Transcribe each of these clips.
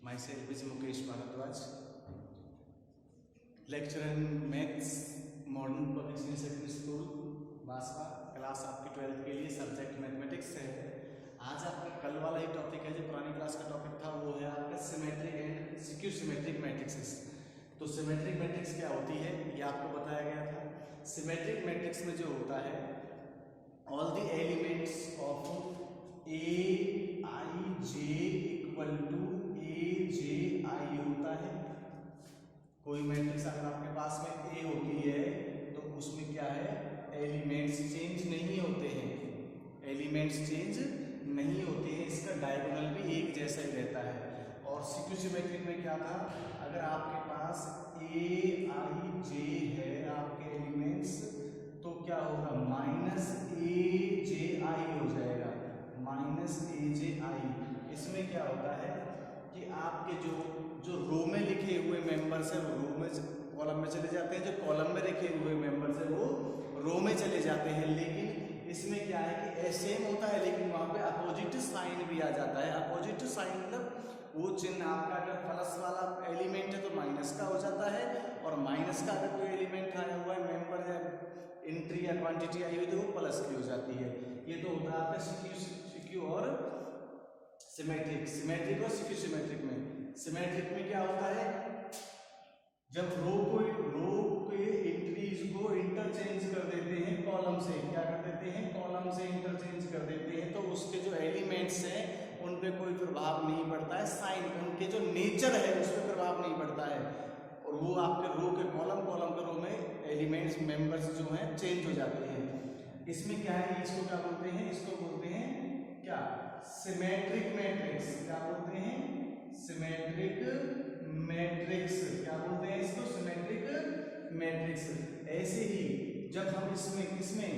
My self is Mukesh Bhardwaj, lecture in maths modern public senior secondary school बांसवा। Class आपकी 12th के लिए, subject mathematics है। आज आपका कल वाला ही टॉपिक है, जो पुरानी क्लास का टॉपिक था वो है आपका सिमेट्रिक एंड सिक्यू सिमेट्रिक मैट्रिक्सेस। तो सिमेट्रिक मैट्रिक्स क्या होती है ये आपको बताया गया था। सिमेट्रिक मैट्रिक्स में जो होता है all the elements of A I J equal to A J I होता है। कोई मैट्रिक्स अगर आपके पास में ए होती है तो उसमें क्या है, एलिमेंट्स चेंज नहीं होते हैं, एलिमेंट्स चेंज नहीं होते हैं, इसका डायगोनल भी एक जैसा ही रहता है। और सिक्यू सिमेट्रिक में क्या था, अगर आपके पास ए आई जे है आपके एलिमेंट्स तो क्या होगा, माइनस ए जे आई हो जाएगा, माइनस ए जे आई। इसमें क्या होता है कि आपके जो रो में लिखे हुए मेंबर्स हैं वो रो में कॉलम में चले जाते हैं, जो कॉलम में लिखे हुए मेंबर्स हैं वो रो में चले जाते हैं। लेकिन इसमें क्या है कि सेम होता है लेकिन वहाँ पे अपोजिट साइन भी आ जाता है। अपोजिट साइन मतलब वो चिन्ह आपका अगर प्लस वाला एलिमेंट है तो माइनस का हो जाता है, और माइनस का अगर कोई एलिमेंट आया हुआ है, मेंबर है, एंट्री या क्वांटिटी आई हुई तो वो प्लस की हो जाती है। ये तो होता है आपका सिक्यू और सिमेट्रिक। सिमेट्रिक और सिक्यू सिमेट्रिक में क्या होता है, जब रो के एंट्रीज को इंटरचेंज कर देते हैं कॉलम से, क्या कर देते हैं, कॉलम से इंटरचेंज कर देते हैं, तो उसके जो एलिमेंट्स हैं उन पे कोई प्रभाव नहीं पड़ता है, साइन उनके जो नेचर है उस पर प्रभाव नहीं पड़ता है, और वो आपके रो के कॉलम के रो में एलिमेंट्स मेंबर्स जो हैं चेंज हो जाते हैं। इसमें क्या है, इसको क्या बोलते हैं, इसको बोलते हैं क्या, सिमेट्रिक मैट्रिक्स। क्या बोलते हैं, सिमेट्रिक मैट्रिक्स। क्या बोलते हैं इसको, सिमेट्रिक मैट्रिक्स। ऐसे ही जब हम इसमें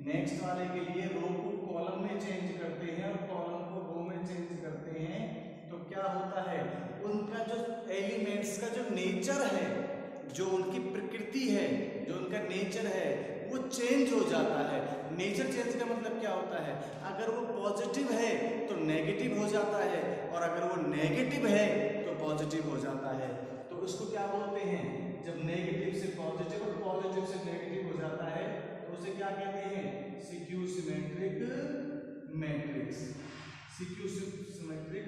नेक्स्ट वाले के लिए रो को कॉलम में चेंज करते हैं और कॉलम को रो में चेंज करते हैं तो क्या होता है, उनका जो एलिमेंट्स का जो नेचर है, जो उनकी प्रकृति है, जो उनका नेचर है वो चेंज हो जाता है। नेचर चेंज का मतलब क्या होता है, अगर वो पॉजिटिव है तो नेगेटिव हो जाता है, और अगर वो नेगेटिव है तो पॉजिटिव हो जाता है। तो उसको क्या बोलते हैं, जब नेगेटिव से पॉजिटिव और पॉजिटिव से नेगेटिव हो जाता है तो उसे क्या कहते हैं, skew symmetric matrix. Skew symmetric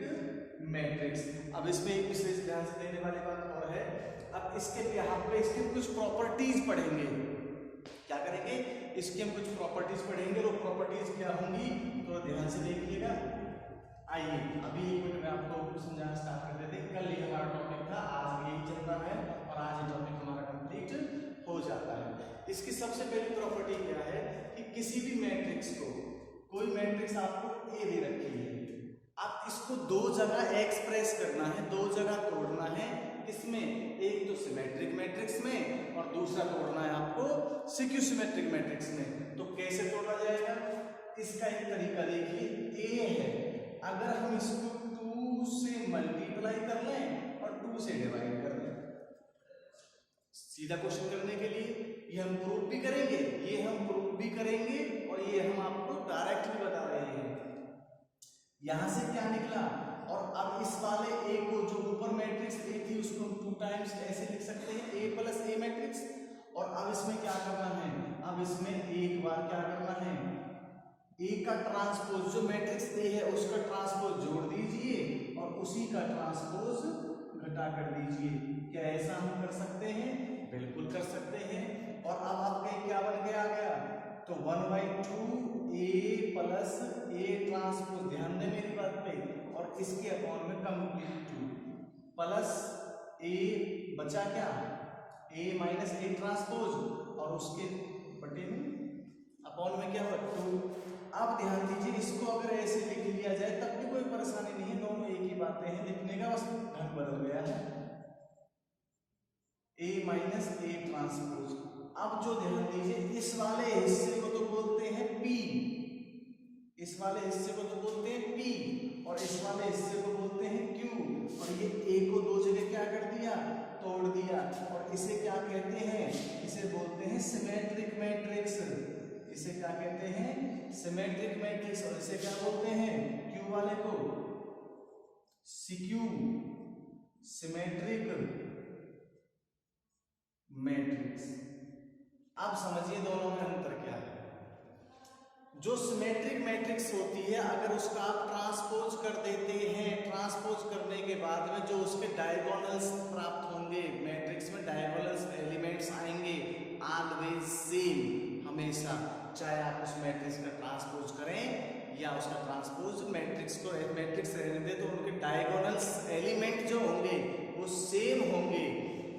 matrix. अब इसमें एक विशेष ध्यान से देने वाली बात और है, अब इसके यहाँ पे इसकी कुछ प्रॉपर्टीज पढ़ेंगे। क्या करेंगे, इसकी हम कुछ प्रॉपर्टीज पढ़ेंगे, और प्रॉपर्टीज क्या होंगी तो ध्यान से देखिएगा। आइए अभी एक मिनट में आपको समझाना स्टार्ट कर देते हैं। कल ये हमारा टॉपिक था, आज भी यही चल रहा है और आज ये टॉपिक हमारा कंप्लीट हो जाता है। इसकी सबसे पहली प्रॉपर्टी क्या है कि किसी भी मैट्रिक्स को, कोई मैट्रिक्स आपको ए दे रखी है, आप इसको दो जगह एक्सप्रेस करना है, दो जगह तोड़ना है। इसमें एक तो सिमेट्रिक मैट्रिक्स में और दूसरा तोड़ना है आपको सिक्यू सिमेट्रिक मैट्रिक्स में। तो कैसे तोड़ा जाएगा, इसका एक तरीका देखिए, ए है, अगर हम इसको 2 से मल्टीप्लाई कर लें और 2 से डिवाइड कर लें, सीधा क्वेश्चन करने के लिए ये हम प्रूफ भी करेंगे, ये हम प्रूफ भी करेंगे, और ये हम आपको डायरेक्टली बता रहे हैं। यहां से क्या निकला, और अब इस वाले ए को, जो ऊपर मैट्रिक्स ए थी उसको हम 2 टाइम्स ऐसे लिख सकते हैं, ए प्लस ए मैट्रिक्स। और अब इसमें क्या करना है, अब इसमें एक बार क्या करना है, ए का ट्रांसपोज, जो मैट्रिक्स ए है उसका ट्रांसपोज जोड़ दीजिए और उसी का ट्रांसपोज घटा कर दीजिए। क्या ऐसा हम कर सकते हैं, बिल्कुल कर सकते हैं। और अब आपके क्या बन के आ गया, तो 1/2 ए प्लस ए ट्रांसपोज, ध्यान दें मेरी बात पे, और इसके अपॉन में कंप्लीट 2 प्लस ए बचा क्या, ए माइनस ए ट्रांसपोज, और उसके बटे में अपॉन में क्या हुआ 2। अब ध्यान दीजिए, इसको अगर ऐसे लिख लिया जाए तब भी कोई परेशानी नहीं है, दोनों एक ही बातें हैं लिखने का, बस ढंग बदल गया है, ए माइनस ए ट्रांसपोज। अब जो ध्यान दीजिए, इस वाले हिस्से को तो बोलते हैं पी, इस वाले हिस्से को तो बोलते हैं पी, और इस वाले हिस्से को बोलते हैं क्यू, और ये ए को 2 जगह क्या कर दिया, तोड़ दिया, और इसे क्या कहते हैं, इसे बोलते हैं सिमेट्रिक मैट्रिक्स। इसे क्या कहते हैं, सिमेट्रिक मैट्रिक्स। और इसे क्या बोलते हैं, क्यू वाले को सिक्यू सिमेट्रिक मैट्रिक्स। अब समझिए दोनों में अंतर क्या है। जो सिमेट्रिक मैट्रिक्स होती है अगर उसका आप ट्रांसपोज कर देते हैं, ट्रांसपोज करने के बाद में जो उसके डायगोनल्स प्राप्त होंगे, मैट्रिक्स में डायगोनल्स एलिमेंट्स आएंगे ऑलवेज सेम, हमेशा, चाहे आप उस मैट्रिक्स का ट्रांसपोज करें या उसका ट्रांसपोज मैट्रिक्स को मैट्रिक्स रहने दे, तो उनके डायगोनल्स एलिमेंट जो होंगे वो सेम होंगे।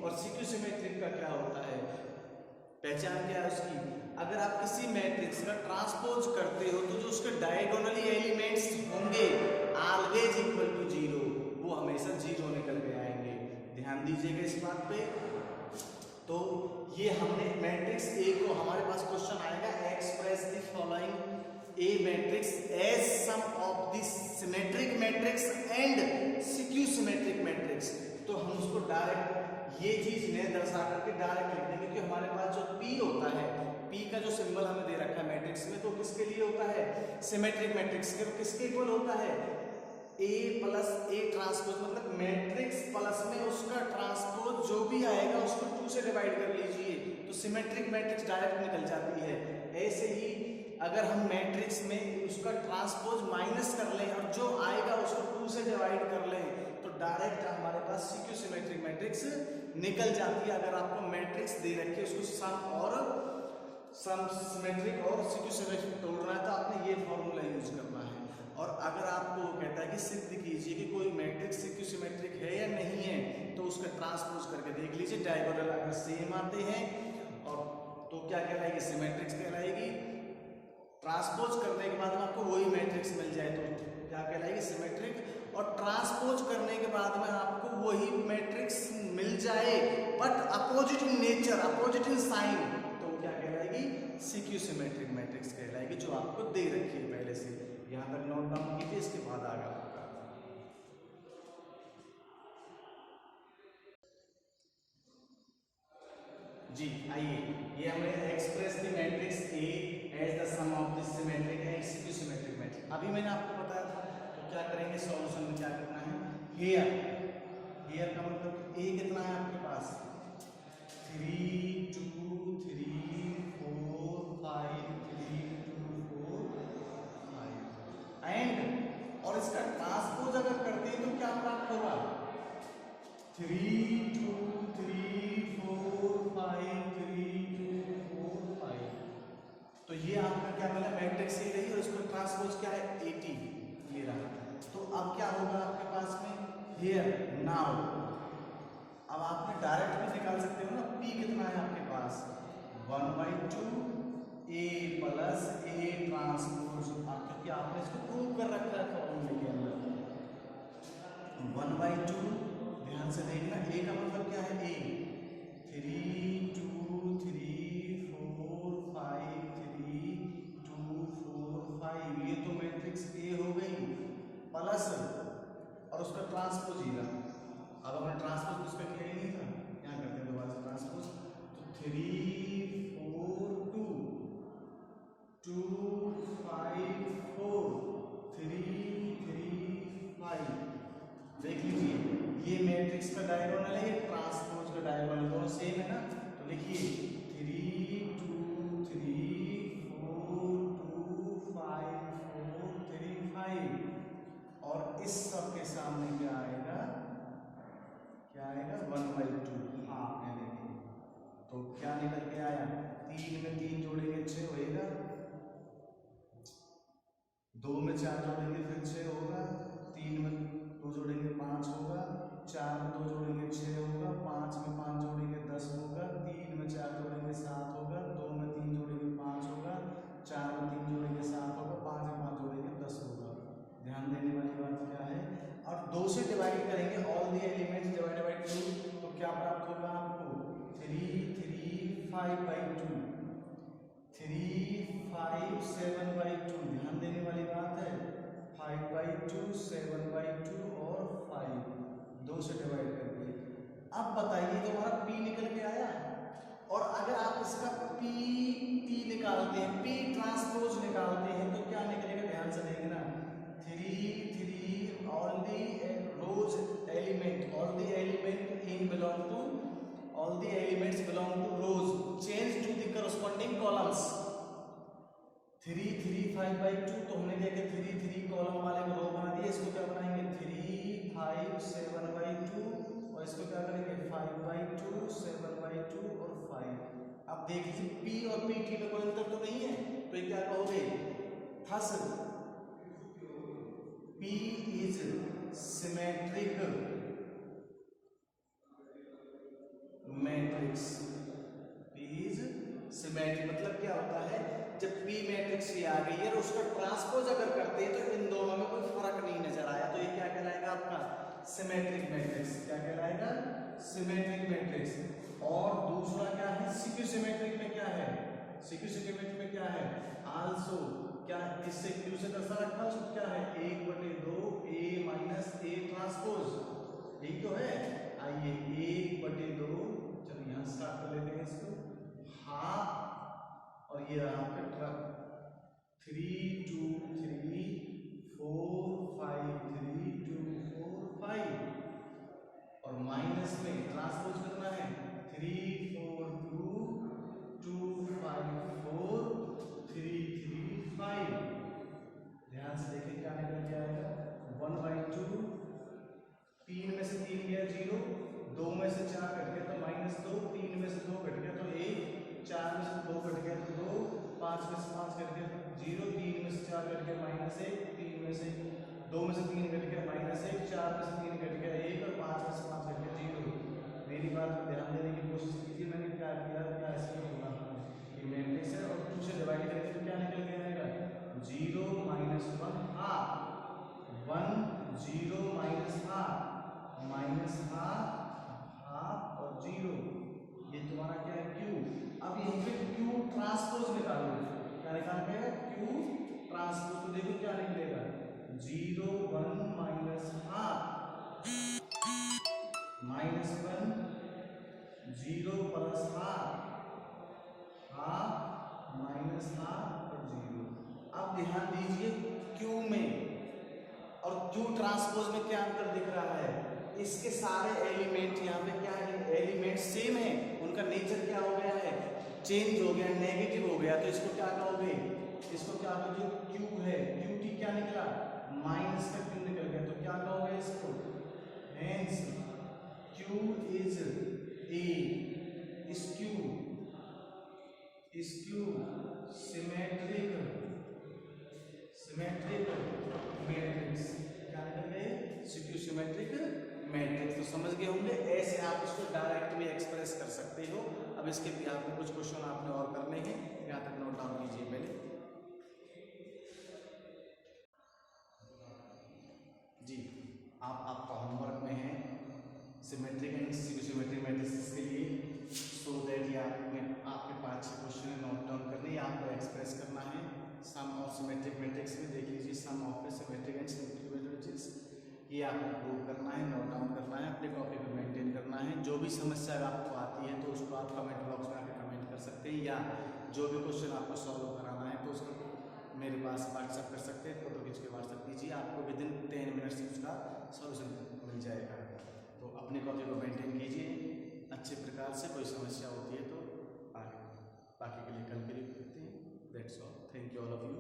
और सीक्यू सिमेट्रिक का क्या होता है, पहचान क्या है उसकी, अगर आप किसी मैट्रिक्स का ट्रांसपोज करते हो तो जो उसके डायगोनली एलिमेंट्स होंगे ऑलवेज इक्वल टू जीरो, वो हमेशा जीरो निकल के आएंगे। ध्यान दीजिएगा इस बात पे। तो ये हमने मैट्रिक्स ए को, हमारे पास क्वेश्चन आएगा express the following A matrix as sum of the symmetric matrix and skew symmetric matrix. तो हम उसको डायरेक्ट ये चीज ने दर्शा करके डायरेक्ट लिख देंगे कि हमारे पास जो P होता है, P का जो सिंबल हमें दे रखा है मैट्रिक्स में, तो किसके लिए होता है, सिमेट्रिक मैट्रिक्स के। तो किसके इक्वल होता है, A प्लस A ट्रांसपोज, मतलब मैट्रिक्स प्लस में उसका ट्रांसपोज जो भी आएगा उसको 2 से डिवाइड कर लीजिए, तो सिमेट्रिक मैट्रिक्स डायरेक्ट निकल जाती है। ऐसे ही अगर हम मैट्रिक्स में उसका ट्रांसपोज माइनस कर लें और जो आएगा उसको 2 से डिवाइड कर लें, तो डायरेक्ट हमारे पास सीक्यू सिमेट्रिक मैट्रिक्स निकल जाती है। अगर आपको मैट्रिक्स दे रखे उसको सम सिमेट्रिक और सीक्यू सिमेट्रिक तोड़ना है तो आपने ये फॉर्मूला यूज करना है। और अगर आपको कहता है कि सिद्ध कीजिए कि कोई मैट्रिक्स सीक्यू सिमेट्रिक है या नहीं है, तो उसका ट्रांसपोज करके देख लीजिए, डायगोनल अगर सेम आते हैं और तो क्या कहलाएगी, सिमेट्रिक्स कहलाएगी। ट्रांसपोज करने के बाद में आपको वही मैट्रिक्स मिल जाए तो क्या कहलाएगी, सिमेट्रिक। और ट्रांसपोज करने के बाद में आपको वही मैट्रिक्स मिल जाए but opposite in nature, opposite in sign, तो क्या कहलाएगी, सीक्यू सिमेट्रिक मैट्रिक्स कहलाएगी, जो आपको दे रखी है पहले से। यहां तक नोट डाउन कीजिए, इसके बाद आगे आपका जी आइए, ये हमें express the matrix A as the sum of the symmetric and skew symmetric matrix. अभी मैंने आपको बताया था, तो क्या करेंगे, सॉल्यूशन में क्या करना है, हियर, हियर का मतलब ए कितना है आपके पास, 3 2 3 4 5 3 2 4 5 एंड, और इसका ट्रांसपोज अगर करते हैं तो क्या प्राप्त होगा, 3 2 3 4 5 3 2 4 5। तो ये आपका क्या मिला, मैट्रिक्स ही रही और इसका ट्रांसपोज क्या है, 80, ये रहा। तो अब क्या होगा आपके पास में, हियर नाउ, अब आपने डायरेक्ट भी निकाल सकते हो ना, P कितना है आपके पास, 1/2 A प्लस A ट्रांसपोज, क्योंकि आपने इसको प्रूव कर रखा है फॉर्मूले के अंदर। 1/2, ध्यान से देखना, A का मतलब क्या है, A 3 2 3 4 5 3 2 4 5, ये तो मैट्रिक्स A हो गई, प्लस और उसका ट्रांसपोज ही रहा। अब अपना ट्रांसपोज उसका किया ही नहीं था, क्या करते हैं दोबारा से ट्रांसपोज, तो 3 4 2 2 5 4 3 3 5। देख लीजिए ये मैट्रिक्स का डायगोनल है, ये ट्रांसपोज का डायगोनल, दोनों सेम है ना। तो लिखिए 3 2 3 4 2 5 4 3 5, और इस सब के सामने क्या आएगा, क्या आएगा, 1/2 हाफ है। देखिए तो क्या निकल के आया, 3 में 3 जोड़ेंगे 6 होएगा, 2 में 4 जोड़ेंगे फिर 6 होगा, 3 में 2 जोड़ेंगे 5 होगा, 4 में 2 जोड़ेंगे 6 होगा, 5 में 5 जोड़ेंगे 10 होगा, 3 में 4 जोड़ेंगे 7 होगा, 2 में 3 जोड़ेंगे 5 होगा, 4 में 3 जोड़ेंगे 7 होगा, 5 में 5 जोड़ेंगे 10 होगा। ध्यान देने वाली बात क्या है, और 2 से डिवाइड करेंगे all the elements divided by 2, तो क्या प्राप्त होगा आपको, 3 3 5/2, 3 5 7/2। ध्यान देने वाली बात है, 5/2 7/2 और 5, 2 से डिवाइड कर दिए। अब बताइए तो हमारा P निकल के आया, और अगर आप इसका P निकालते हैं, P ट्रांसपोज निकालते हैं, तो क्या निकलेगा, ध्यान से देखना, 3 3 all the rows element, all the belong to all the elements belong to rows, change to the corresponding columns. 3 3 5 by 2 तो हमने क्या किया 3 3 कॉलम वाले को रो बना दिया, इसको क्या बनाएंगे 3 5 7 by 2 और इसको क्या करेंगे 5 by 2 7 by 2 और 5। अब देख लीजिए P और PT में कोई अंतर तो नहीं है, तो ये क्या कहोगे thus P is symmetric matrix। P is symmetric मतलब क्या होता है, जब P मैट्रिक्स ये आ गई है और उसका ट्रांसपोज अगर करते हैं तो इन दोनों में कोई फर्क नहीं नजर आया, तो ये क्या कहलाएगा आपका सिमेट्रिक मैट्रिक्स। क्या कहलाएगा सिमेट्रिक मैट्रिक्स। और दूसरा क्या है सिक्यू सिमेट्रिक में क्या है, सिक्यू सिमेट्रिक में क्या है आल्सो क्या इससे क्यू से दर्शा रखा है, क्या है 1/2 A माइनस A ट्रांसपोज, यही तो है। आइए 1/2 चलो यहां स्टार्ट कर लेते हैं इसको, हाफ और ये रहा आपका ट्रक 3 2 3 4 5 3 2 4 5 और माइनस में ट्रांसपोज करना है 3 4 2 2 5 4 3 3 5। ध्यान से देखिए क्या निकल के आएगा 1/2, 3 में से 3 गया 0, 2 में से 4 कट गया तो -2, 3 में से 2 कट गया तो 1, 4 में से 2 कट गया तो 2, 5 में से 5 कट गया तो 0, 3 में से 4 कट गया -1, 3 में से 2 में से 3 कट गया -1, 4 में से 3 कट गया 1 और 5 में से 5 कट गया 0। मेरी बात पर ध्यान देने की कोशिश कीजिए, मैंने क्या किया क्या इसमें बोला कि मैट्रिक्स है और 2 से डिवाइड करेंगे तो क्या निकल के आएगा 0 -1 हाफ 1 0 -हाफ -हाफ हाफ और 0, ये तुम्हारा क्या है Q। अब यहीं पे Q ट्रांसपोज निकालो, क्या निकालना है Q ट्रांसपोज, तो देखो क्या निकलेगा 0 1 -half -1 0 plus half half -half और 0। अब ध्यान दीजिए Q में और Q ट्रांसपोज में क्या अंतर दिख रहा है, इसके सारे एलिमेंट यहाँ पे क्या है एलिमेंट सेम है, उनका नेचर क्या हो गया है चेंज हो गया नेगेटिव हो गया, तो इसको क्या कहोगे इसको क्या कहोगे जो Q है QT क्या निकला माइनस का Q निकल गया, तो क्या कहोगे इसको हेंस Q इज A इस Q सिमेट्रिक मैट्रिक्स क्या निकल गए सिक्यू सिमेट्रिक मैट्रिक्स। तो समझ गए होंगे, ऐसे आप इसको डायरेक्ट भी एक्सप्रेस कर सकते हो। अब इसके भी आपको कुछ क्वेश्चन आपने और करने हैं, यहाँ तक नोट डाउन कीजिए पहले जी। आपका होमवर्क में है सिमेट्रिक एंड सिक्यू सिमेट्रिक मैट्रिक्स के लिए, सो दैट ये आपके 5-6 क्वेश्चन नोट डाउन करने, आपको एक्सप्रेस करना है सम ऑफ सिमेट्रिक मैट्रिक्स में। देख लीजिए sum of symmetric and symmetric matrix, ये आपको प्रूव करना है, नोट डाउन करना है, अपने कॉपी पर मेंटेन करना है। जो भी समस्या आपको आती है तो उसको आप कमेंट बॉक्स में आकर कमेंट कर सकते हैं, या जो भी क्वेश्चन आपको सॉल्व कराना है तो उसको मेरे पास व्हाट्सअप कर सकते हैं, फोटो खींच के व्हाट्सअप कीजिए, आपको विदिन 10 मिनट्स उसका सॉल्यूशन मिल जाएगा। तो अपनी कॉपी को मेंटेन कीजिए अच्छे प्रकार से, कोई समस्या होती है तो आगे बाकी के लिए कल के लिए करते हैं। That's all, thank you all of you.